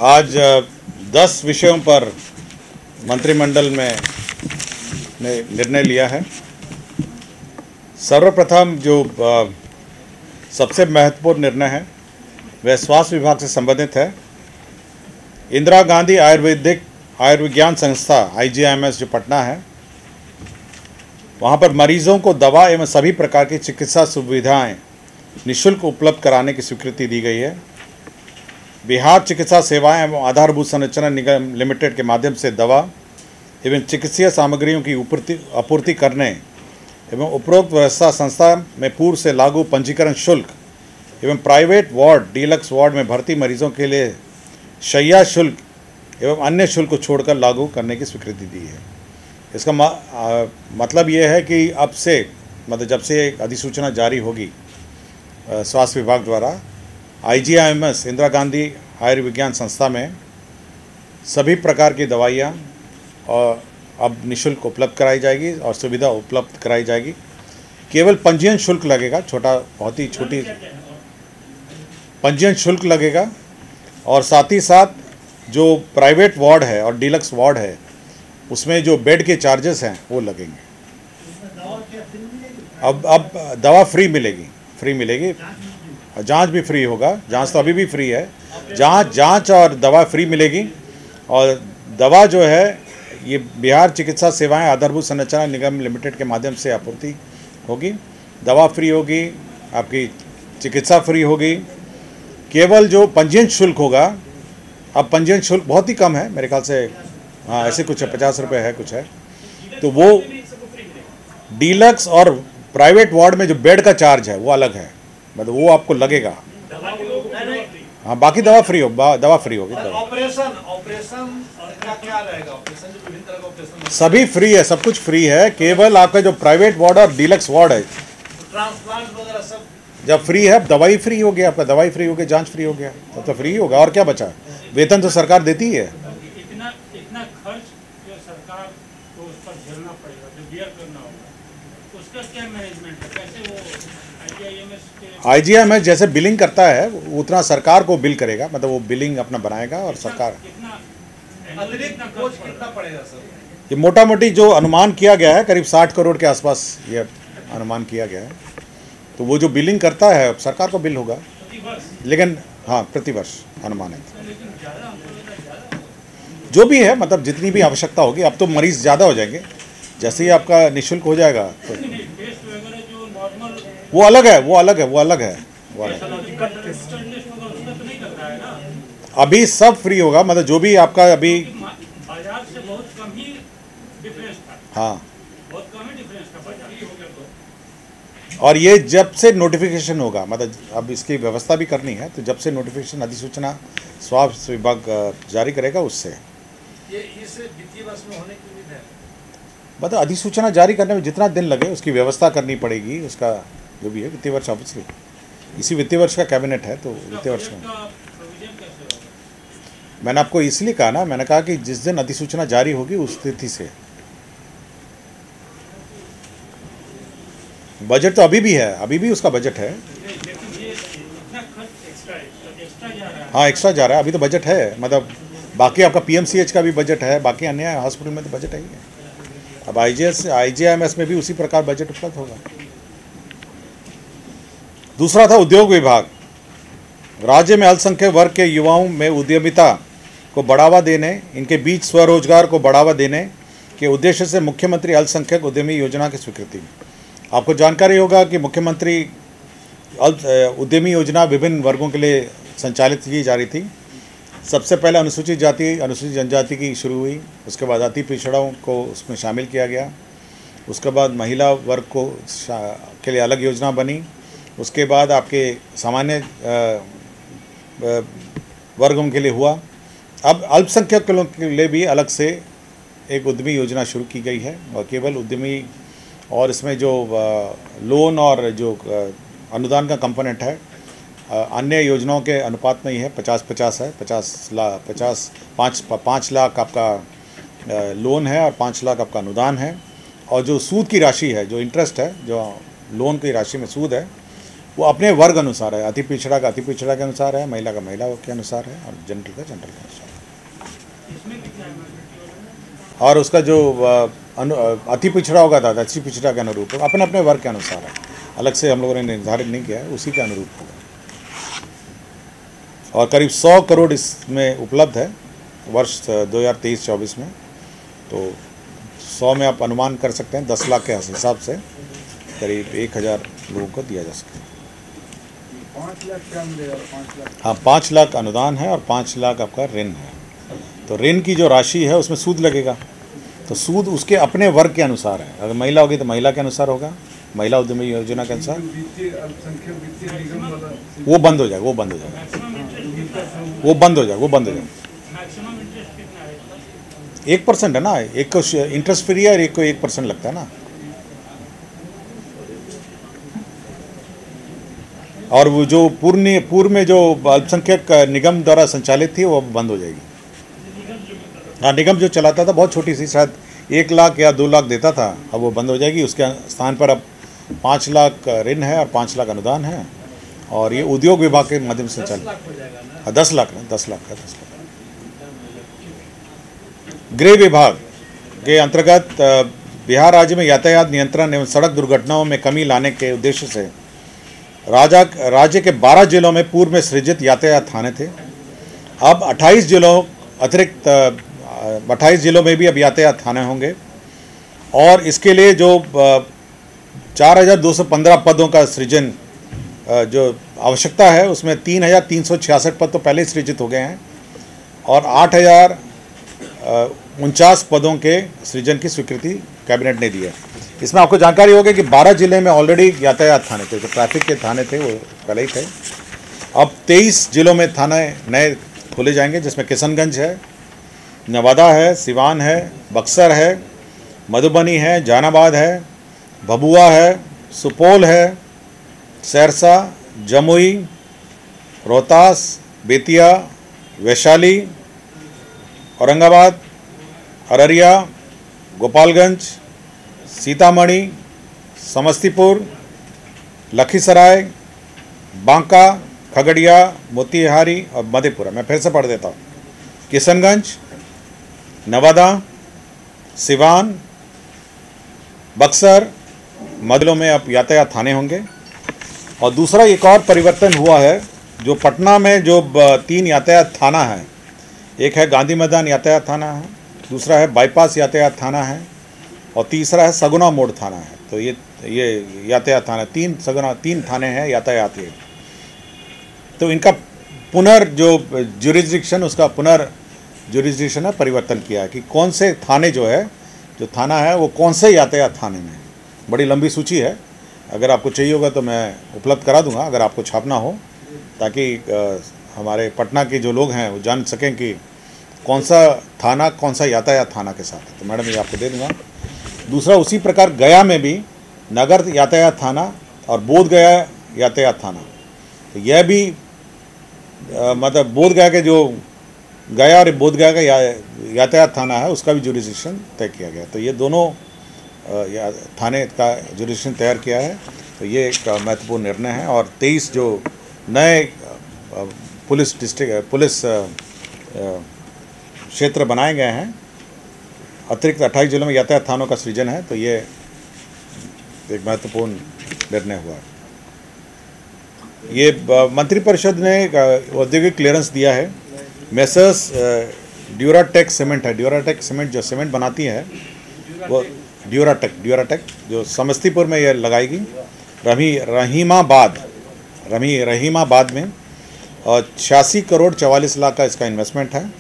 आज 10 विषयों पर मंत्रिमंडल में ने निर्णय लिया है। सर्वप्रथम जो सबसे महत्वपूर्ण निर्णय है वह स्वास्थ्य विभाग से संबंधित है। इंदिरा गांधी आयुर्विज्ञान संस्था IGIMS जो पटना है, वहाँ पर मरीजों को दवा एवं सभी प्रकार की चिकित्सा सुविधाएं निःशुल्क उपलब्ध कराने की स्वीकृति दी गई है। बिहार चिकित्सा सेवाएं एवं आधारभूत संरचना निगम लिमिटेड के माध्यम से दवा एवं चिकित्सीय सामग्रियों की आपूर्ति करने एवं उपरोक्त व्यवस्था संस्था में पूर्व से लागू पंजीकरण शुल्क एवं प्राइवेट वार्ड डीलक्स वार्ड में भर्ती मरीजों के लिए शैय्या शुल्क एवं अन्य शुल्क को छोड़कर लागू करने की स्वीकृति दी है। इसका मतलब ये है कि अब से जब से एक अधिसूचना जारी होगी स्वास्थ्य विभाग द्वारा, IGIMS इंदिरा गांधी आयुर्विज्ञान संस्था में सभी प्रकार की दवाइयाँ और अब निःशुल्क उपलब्ध कराई जाएगी और सुविधा उपलब्ध कराई जाएगी। केवल पंजीयन शुल्क लगेगा, बहुत ही छोटी पंजीयन शुल्क लगेगा, और साथ ही साथ जो प्राइवेट वार्ड है और डीलक्स वार्ड है उसमें जो बेड के चार्जेस हैं वो लगेंगे। अब दवा फ्री मिलेगी, जांच भी फ्री होगा। जांच तो अभी भी फ्री है, जांच और दवा फ्री मिलेगी। और दवा जो है ये बिहार चिकित्सा सेवाएं आधारभूत संरचना निगम लिमिटेड के माध्यम से आपूर्ति होगी। दवा फ्री होगी, आपकी चिकित्सा फ्री होगी। केवल जो पंजीयन शुल्क होगा, अब पंजीयन शुल्क बहुत ही कम है, मेरे ख्याल से हाँ ऐसे कुछ है, 50 रुपये है कुछ है। तो वो डीलक्स और प्राइवेट वार्ड में जो बेड का चार्ज है वो अलग है, मतलब वो आपको लगेगा। हाँ, बाकी दवा फ्री होगी। ऑपरेशन क्या रहेगा? ऑपरेशन जो विभिन्न तरह का ऑपरेशन सभी फ्री है, सब कुछ फ्री है। केवल आपका जो प्राइवेट वार्ड और डीलक्स वार्ड है, ट्रांसप्लांट वगैरह सब जब फ्री है, दवाई फ्री हो गया, आपका दवाई फ्री हो गया, जांच फ्री हो गया, तब तो फ्री होगा। और क्या बचा? वेतन तो सरकार देती है। इतना खर्च जो सरकार को उस पर झेलना पड़ेगा, जो बियर करना होगा, उसका क्या मैनेजमेंट है? कैसे वो IGIMS जैसे बिलिंग करता है उतना सरकार को बिल करेगा, मतलब वो बिलिंग अपना बनाएगा और सरकार अतिरिक्त बोझ कितना पड़ेगा सर? ये मोटा मोटी जो अनुमान किया गया है करीब 60 करोड़ के आसपास ये अनुमान किया गया है। तो वो जो बिलिंग करता है सरकार को बिल होगा, लेकिन हाँ प्रतिवर्ष अनुमान है। जो भी है, मतलब जितनी भी आवश्यकता होगी। अब तो मरीज ज़्यादा हो जाएंगे, जैसे ही आपका निःशुल्क हो जाएगा तो वो अलग है। अभी सब फ्री होगा, मतलब जो भी आपका अभी बाजार से बहुत कम ही डिफरेंस था। हाँ, बहुत कम ही डिफरेंस था बाजार हो गया तो। और ये जब से नोटिफिकेशन होगा, मतलब अब इसकी व्यवस्था भी करनी है, तो जब से नोटिफिकेशन अधिसूचना स्वास्थ्य विभाग जारी करेगा उससे ये इस वित्तीय वर्ष में होने की उम्मीद है। मतलब अधिसूचना जारी करने में जितना दिन लगे उसकी व्यवस्था करनी पड़ेगी। उसका जो भी है वित्तीय वर्ष ऑब्वियसली इसी वित्तीय वर्ष का कैबिनेट है, तो वित्तीय वर्ष में मैंने आपको इसलिए कहा ना, मैंने कहा कि जिस दिन अधिसूचना जारी होगी उस तिथि से। बजट तो अभी भी है, अभी भी उसका बजट है। हाँ, एक्स्ट्रा जा रहा है, अभी तो बजट है। मतलब बाकी आपका PMCH का भी बजट है, बाकी अन्य हॉस्पिटल में तो बजट है ही है। अब IGIMS में भी उसी प्रकार बजट उपलब्ध होगा। दूसरा था उद्योग विभाग। राज्य में अल्पसंख्यक वर्ग के युवाओं में उद्यमिता को बढ़ावा देने, इनके बीच स्वरोजगार को बढ़ावा देने के उद्देश्य से मुख्यमंत्री अल्पसंख्यक उद्यमी योजना की स्वीकृति। आपको जानकारी होगा कि मुख्यमंत्री उद्यमी योजना विभिन्न वर्गों के लिए संचालित की जा रही थी। सबसे पहले अनुसूचित जाति अनुसूचित जनजाति की शुरू हुई, उसके बाद अति पिछड़ों को उसमें शामिल किया गया, उसके बाद महिला वर्ग को के लिए अलग योजना बनी, उसके बाद आपके सामान्य वर्गों के लिए हुआ। अब अल्पसंख्यक के लिए भी अलग से एक उद्यमी योजना शुरू की गई है, और केवल उद्यमी, और इसमें जो लोन और जो अनुदान का कंपोनेंट है अन्य योजनाओं के अनुपात में ही है, 50-50 है। 5 लाख आपका लोन है और 5 लाख आपका अनुदान है। और जो सूद की राशि है, जो इंटरेस्ट है, जो लोन की राशि में सूद है, वो अपने वर्ग अनुसार है, अति पिछड़ा का अति पिछड़ा के अनुसार है, महिला का महिला के अनुसार है, और जनरल का जनरल के अनुसार है। इसमें कितना है माइनॉरिटी? और उसका जो अति पिछड़ा होगा था अति पिछड़ा के अनुरूप होगा, अपने अपने वर्ग के अनुसार है, अलग से हम लोगों ने निर्धारित नहीं किया है, उसी के अनुरूप होगा। और करीब 100 करोड़ इसमें उपलब्ध है वर्ष 2023-24 में। तो 100 में आप अनुमान कर सकते हैं 10 लाख के हिसाब से करीब 1000 लोगों को दिया जा सके। 5 लाख क्या मिलेगा? 5 लाख? हाँ, 5 लाख अनुदान है और 5 लाख आपका ऋण है। तो ऋण की जो राशि है उसमें सूद लगेगा, तो सूद उसके अपने वर्ग के अनुसार है। अगर महिला होगी तो महिला के अनुसार होगा, महिला उद्यमी योजना के अनुसार। वित्तीय अल्पसंख्यक वित्तीय निगम वाला वो बंद हो जाएगा, वो बंद हो जाएगा, मैक्सिमम इंटरेस्ट कितना है? वो बंद हो जाएगा, वो बंद हो जाएगा। मैक्सिमम इंटरेस्ट कितना है इसका? 1% है ना, एक को इंटरेस्ट फ्री है और एक को 1% लगता है ना। और वो जो पूर्व में जो अल्पसंख्यक निगम द्वारा संचालित थी वो बंद हो जाएगी। हाँ, निगम जो चलाता था बहुत छोटी सी, शायद 1 लाख या 2 लाख देता था, अब वो बंद हो जाएगी। उसके स्थान पर अब 5 लाख ऋण है और 5 लाख अनुदान है, और ये उद्योग विभाग के माध्यम से चल 10 लाख ना, 10 लाख का 10 लाख। गृह विभाग के अंतर्गत बिहार राज्य में यातायात नियंत्रण एवं सड़क दुर्घटनाओं में कमी लाने के उद्देश्य से राज्य के 12 जिलों में पूर्व में सृजित यातायात थाने थे। अब 28 जिलों अतिरिक्त 28 जिलों में भी अब यातायात थाने होंगे, और इसके लिए जो 4215 पदों का सृजन जो आवश्यकता है उसमें 3366 पद तो पहले सृजित हो गए हैं, और 8049 पदों के सृजन की स्वीकृति कैबिनेट ने दी है। इसमें आपको जानकारी होगी कि 12 जिले में ऑलरेडी यातायात थाने थे, जो ट्रैफिक के थाने थे वो पहले ही थे। अब 23 जिलों में थाने नए खोले जाएंगे, जिसमें किशनगंज है, नवादा है, सिवान है, बक्सर है, मधुबनी है, जहानाबाद है, भभुआ है, सुपौल है, सहरसा, जमुई, रोहतास, बेतिया, वैशाली, औरंगाबाद, अररिया, गोपालगंज, सीतामढ़ी, समस्तीपुर, लखीसराय, बांका, खगड़िया, मोतिहारी और मधेपुरा। मैं फिर से पढ़ देता हूँ। किशनगंज, नवादा, सिवान, बक्सर, मधुबनी में अब यातायात थाने होंगे। और दूसरा एक और परिवर्तन हुआ है, जो पटना में जो 3 यातायात थाना है, एक है गांधी मैदान यातायात थाना है, दूसरा है बाईपास यातायात थाना है, और तीसरा है सगुना मोड़ थाना है। तो ये यातायात थाना 3 थाने हैं यातायात के। तो इनका जुरिस्डिक्शन है परिवर्तन किया है कि कौन से थाने जो थाना है वो कौन से यातायात थाने में है। बड़ी लंबी सूची है, अगर आपको चाहिए होगा तो मैं उपलब्ध करा दूंगा, अगर आपको छापना हो, ताकि हमारे पटना के जो लोग हैं वो जान सकें कि कौन सा थाना कौन सा यातायात थाना के साथ है। तो मैडम ये आपको दे दूंगा। दूसरा, उसी प्रकार गया में भी नगर यातायात थाना और बोध गया यातायात थाना, तो यह भी मतलब बोध गया के जो गया और बोध गया का यातायात थाना है उसका भी जुरिस्डिक्शन तय किया गया। तो ये दोनों थाने का जुरिस्डिक्शन तैयार किया है। तो ये एक महत्वपूर्ण निर्णय है। और 23 जो नए पुलिस क्षेत्र बनाए गए हैं, अतिरिक्त 28 जिलों में यातायात थानों का सृजन है। तो ये एक महत्वपूर्ण निर्णय हुआ है। ये मंत्रिपरिषद ने औद्योगिक क्लियरेंस दिया है। मेसर्स ड्यूराटेक सीमेंट है, ड्यूराटेक सीमेंट जो सीमेंट बनाती है वो ड्यूराटेक जो समस्तीपुर में ये लगाएगी, रहीमाबाद में, और 86 करोड़ 44 लाख का इसका इन्वेस्टमेंट है।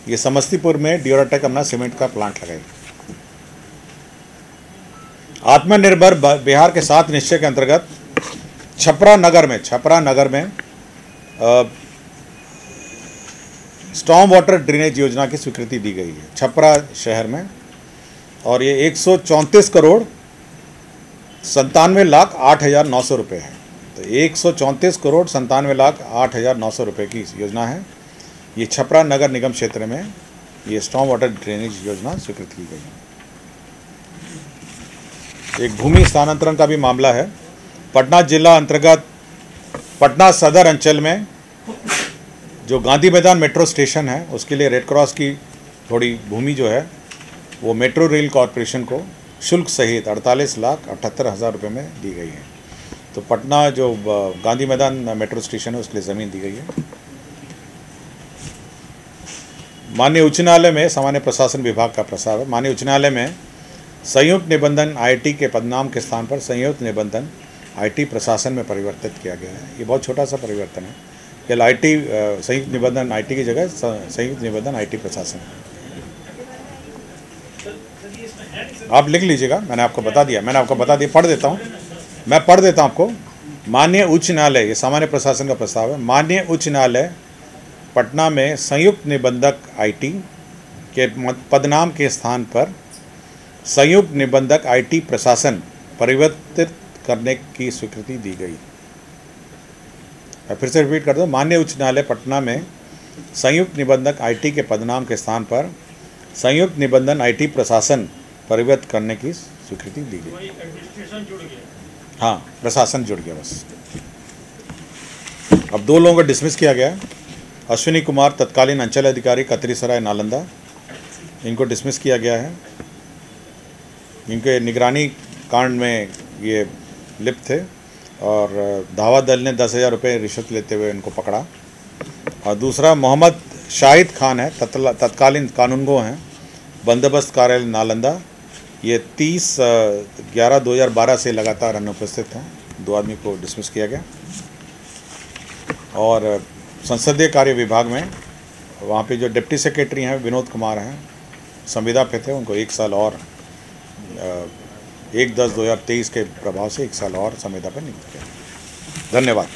ये समस्तीपुर में ड्यूराटेक अपना सीमेंट का प्लांट लगाएगी। आत्मनिर्भर बिहार के 7 निश्चय के अंतर्गत छपरा नगर में स्टॉर्म वाटर ड्रेनेज योजना की स्वीकृति दी गई है छपरा शहर में, और ये 134 करोड़ 97,08,900 रुपये है। तो 134 करोड़ 97,08,900 रुपये की योजना है। ये छपरा नगर निगम क्षेत्र में ये स्टॉर्म वाटर ड्रेनेज योजना स्वीकृत की गई है। एक भूमि स्थानांतरण का भी मामला है। पटना जिला अंतर्गत पटना सदर अंचल में जो गांधी मैदान मेट्रो स्टेशन है उसके लिए रेड क्रॉस की थोड़ी भूमि जो है वो मेट्रो रेल कॉरपोरेशन को शुल्क सहित 48,78,000 रुपये में दी गई है। तो पटना जो गांधी मैदान मेट्रो स्टेशन है उसके लिए ज़मीन दी गई है। माननीय उच्च न्यायालय में सामान्य प्रशासन विभाग का प्रस्ताव है। माननीय उच्च न्यायालय में संयुक्त निबंधन आईटी के पदनाम के स्थान पर संयुक्त निबंधन आईटी प्रशासन में परिवर्तित किया गया है। ये बहुत छोटा सा परिवर्तन है। केवल आईटी संयुक्त निबंधन आईटी की जगह संयुक्त निबंधन आईटी प्रशासन। आप लिख लीजिएगा, मैंने आपको बता दिया, पढ़ देता हूँ, मैं पढ़ देता हूँ आपको। माननीय उच्च न्यायालय, ये सामान्य प्रशासन का प्रस्ताव है। माननीय उच्च न्यायालय पटना में संयुक्त निबंधक आईटी के पदनाम के स्थान पर संयुक्त निबंधक आईटी प्रशासन परिवर्तित करने की स्वीकृति दी गई। मैं फिर से रिपीट कर दूं, माननीय उच्च न्यायालय पटना में संयुक्त निबंधक आईटी के पदनाम के स्थान पर संयुक्त निबंधन आईटी प्रशासन परिवर्तित करने की स्वीकृति दी गई। एडमिनिस्ट्रेशन जुड़ गया। हाँ, प्रशासन जुड़ गया बस। अब 2 लोगों को डिसमिस किया गया। अश्विनी कुमार तत्कालीन अंचल अधिकारी कतरीसराय नालंदा, इनको डिसमिस किया गया है। इनके निगरानी कांड में ये लिप्त थे और धावा दल ने 10,000 रुपये रिश्वत लेते हुए इनको पकड़ा। और दूसरा मोहम्मद शाहिद खान है, तत्कालीन कानूनगो हैं, बंदोबस्त कार्यालय नालंदा। ये 30/11/2012 से लगातार अनुपस्थित हैं। 2 आदमी को डिसमिस किया गया। और संसदीय कार्य विभाग में वहाँ पे जो डिप्टी सेक्रेटरी हैं विनोद कुमार हैं, संविदा पे थे, उनको 1 साल और 1/10/2023 के प्रभाव से 1 साल और संविदा पर नियुक्त किया। धन्यवाद।